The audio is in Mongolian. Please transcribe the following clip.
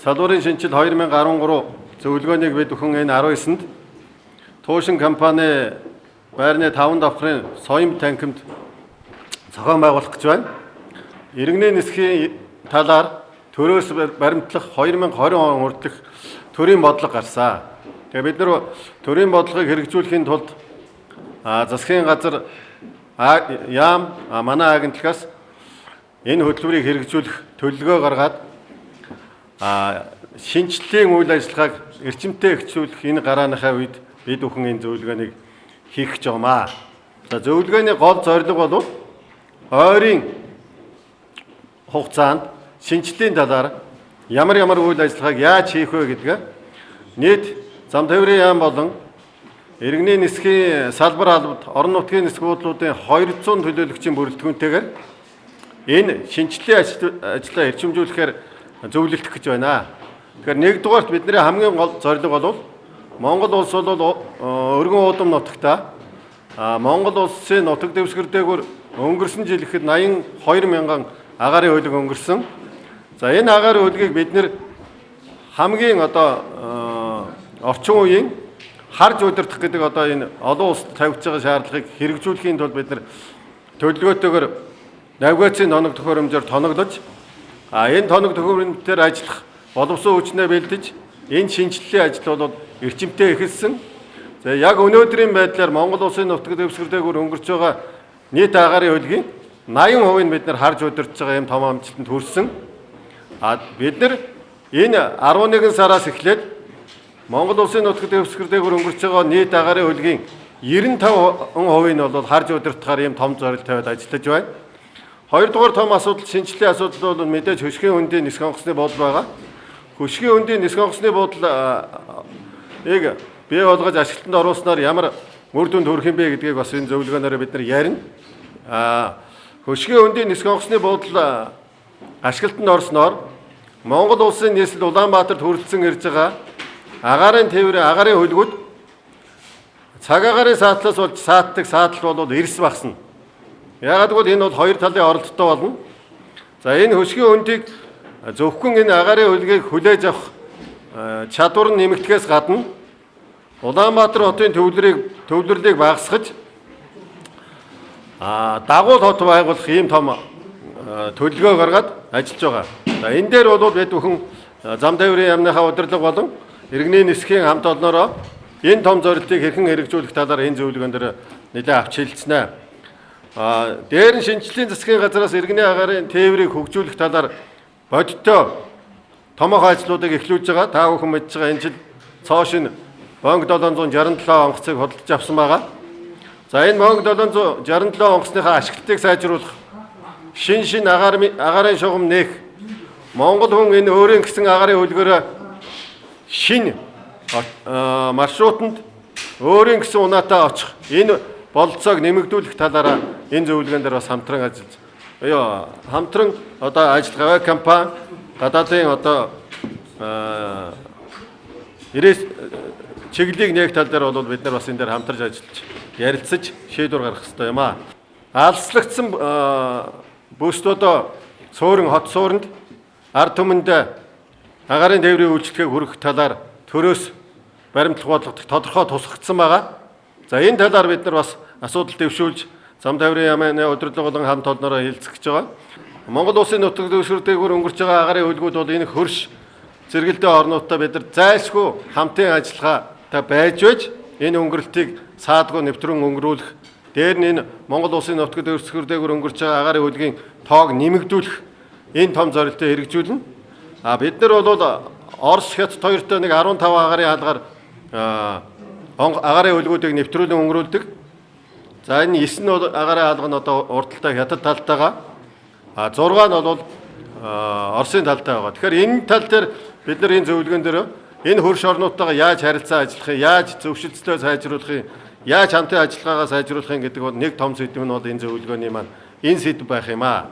Салбарын шинжил 2013 зөвлөгөөнийг бид бүхэн энэ 19-нд Туушин компани байрны 5 давхрын соём танхимд зохион байгуулах гэж байна. Иргэний нисхийн талаар төрөөс баримтлах 2020 он хүртэлх төрийн бодлого гарсан. Тэгээ бид нар төрийн бодлогыг хэрэгжүүлэхийн тулд засгийн газар яам манай агентлагаас энэ хөтөлбөрийг хэрэгжүүлэх төлөвлөгөө гаргаад шинжилтийн үйл ажиллагааг эрчимтэй эхжүүлэх энэ гарааныхаа үед бид бүхэн энэ зөвлөгөөнийг хийх гэж байгаамаа. За зөвлөгөөний гол зорилго бол ойрын хугацаанд шинжилтийн талаар ямар үйл ажиллагааг яаж хийх вэ гэдгээ нийт зам тээврийн яам болон иргэний нисхийн салбар албад орон нутгийн нисэх буудлуудын 200 төлөөлөгчийн бүрэлдэхүүнтэйгээр энэ шинжилтийн ажлаа эрчимжүүлэхээр зөвлөлдөх гэж байна. Тэгэхээр нэгдүгээрт бидний хамгийн гол зорилго бол Монгол улс бол өргөн уудам нутагта Монгол улсын нутаг дэвсгэр дээгүүр өнгөрсөн жил ихэд 82 мянган агаарын хөлөг өнгөрсөн. За энэ агаарын хөлгийг бид нэр хамгийн орчин үеийн харж удирдах гэдэг энэ олон улсад тавьж байгаа шаардлагыг хэрэгжүүлэхийн тулд бид нар төлөвлөгөөтэйгээр навигацийн тоног төхөөрөмжөөр тоноглож энэ тоног төхөөрөмжөөр ажиллах боловсон хүчнээ бэлдэж энэ шинжиллийн ажил бол эрчимтэй эхэлсэн. За яг өнөөдрийн байдлаар Монгол улсын нутаг дэвсгэр дээгүүр өнгөрч байгаа нийт агаарын хөлгийн 80% нь бид нар харж удирдах байгаа юм том амжилтанд хүрсэн. Бид нар энэ 11 сараас эхлээд Монгол улсын нутаг дэвсгэр дээгүүр өнгөрч байгаа нийт агаарын хөлгийн 95% нь бол харж удирдахаар ийм том зорилт тавиад ажиллаж байна. Хоёрдугаар том асуудал шинжиллийн асуудал бол мэдээж хөшгийн хөндийн нисэх онгоцны бодол байгаа. Хөшгийн хөндийн нисэх онгоцны бодлыг бий болгож ашиглалтанд оруулснаар ямар үр дүнд хүрэх юм бэ гэдгийг бас энэ зөвлөгөөнөөр бид нар ярина. Хөшгийн хөндийн нисэх онгоцны бодол ашиглалтанд орсноор Монгол улсын нийслэл Улаанбаатарт хүрэлцэн ирж байгаа агаарын тээврийн агаарын хөлгүүд цаг агаарын саатлаас болж саатдаг саатал бол эрс багасна. Яагаад гэвэл энэ бол хоёр талын оролттой болно. За энэ хөшгийн хөндийг зөвхөн энэ агаарын хөлгийг хүлээж авах чадвар нь нэмэгдэхээс гадна Улаанбаатар хотын төвлөрлийг багасгаж дагуул хот байгуулах ийм том төлөвлөгөө гаргаад ажиллаж байгаа. За энэ дээр бол бид бүхэн зам тээврийн яамныхаа удирдлага болон иргэний нисхийн хамт олноороо энэ том зорилтыг хэрхэн хэрэгжүүлэх талаар энэ зөвлөгөөн дээр нэлээд авч хэлцэнэ. Дээр нь шинжилтийн засгийн газраас иргэний агаарын тээврийг хөгжүүлэх талаар бодиттой томоохон ажлуудыг эхлүүлж байгаа. Та бүхэн мэдж байгаа энэ жил цоошин Боинг 767 онгоцыг худалдаж авсан байгаа. За энэ Боинг 767 онгоцныхаа ашиглалтыг сайжруулах шин агаарын шугам нээх Монгол хүн энэ өөрийн гэсэн агаарын хөлгөөрөө шин маршрутанд өөрийн гэсэн унаатай очих энэ бололцоог нэмэгдүүлэх талаараа энэ зөвлөгөөн дээр бас хамтран ажиллагаа компани гадаадын чиглэлийг нээх тал дээр бол бид нар бас энэ дээр хамтарч ажиллаж ярилцаж шийдвэр гаргах хэрэгтэй юм аа. Алслагдсан бүсд суурин хот суурьнд ард түмэнд агаарын тээврийн үйлчлэгийг хүргэх талаар төрөөс баримтлах бодлогод тодорхой тусгагдсан байгаа. За энэ талаар бид нар бас асуудал дэвшүүлж зам тээврийн яамны удирдлага болон хамт олноороо хэлцэх гэж байгаа. Монгол улсын нутаг дэвсгэр дээгүүр өнгөрч байгаа агаарын хөлгүүд бол энэ хөрш зэрэгэлдээ орнуудаа бид нар зайлшгүй хамтын ажиллагаатай байж энэ өнгөрөлтийг саадгүй нэвтрэн өнгөрүүлэх, дээр нь энэ Монгол улсын нутаг дэвсгэр дээгүүр өнгөрч байгаа агаарын хөлгийн тоог нэмэгдүүлэх энэ том зорилтыг хэрэгжүүлнэ. Бид нар бол Орос хятад хоёртой нэг 15 агаарын хаалгаар агаарын хөлгүүдийг нэвтрүүлэн өнгөрүүлдэг. За энэ 9 агаарын хаалга нь урдтай хятад талтайгаа 6 нь бол Оросын талтай байгаа. Тэгэхээр энэ тал дээр бид нар энэ зөвлөгөөн дээр энэ хөрш орнуудтайгаа яаж харилцаа ажиллахыг, яаж зөвшөлтөө сайжруулахыг, яаж хамтын ажиллагаагаа сайжруулахыг гэдэг бол нэг том сэдв нь бол энэ зөвлөгөөний маань энэ сэдв байх юм аа.